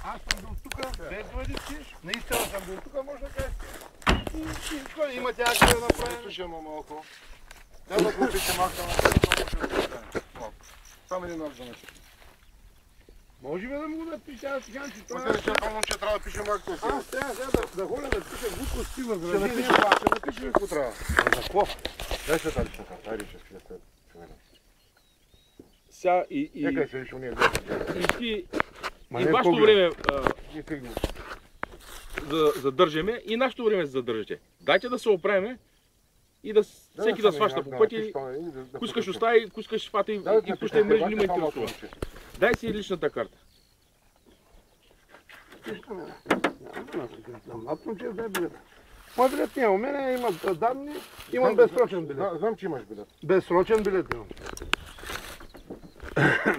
Аз съм бил тук, без владици, наистина съм бил тук, може да кажеш. И има тя да направим. Слушай малко. Трябва да го пишем акта на това. Само един акт за нещо. Може би да му го напиша, аз сега че това... Следващия момче трябва да пишем акта. Аз трябва да ходя да пиша глупости възражения. Ще напишем какво трябва. За какво? Дай се тази лична карта, айде ще спия след човека. Сега Нека се лично ние гледаме. и ти, и вашето време задържаме, и нашето време задържате. Дайте да се оправиме и да всеки да сваща по пъти. Кускаш остави, кускаш шпата и пущай мрежи, не ме интересува. Дай си личната карта. Мой билет няма, у мен имам данни, имам безсрочен билет. Знам, че имаш билет. Безсрочен билет имам.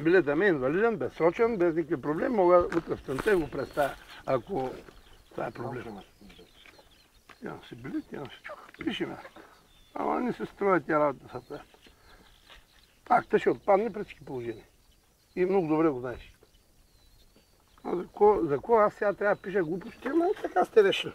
Билетът ми е инвалиден, безсрочен, без никакви проблеми, мога утре сутринта го представя, ако това е проблем. Нямам си билет, нямам си чука. Пиши ме. Ама не се струва тя работа са правят. Акта ще отпадне при всички положения. И много добре го знаеш. А за какво аз сега трябва да пиша глупости, ама така сте решили.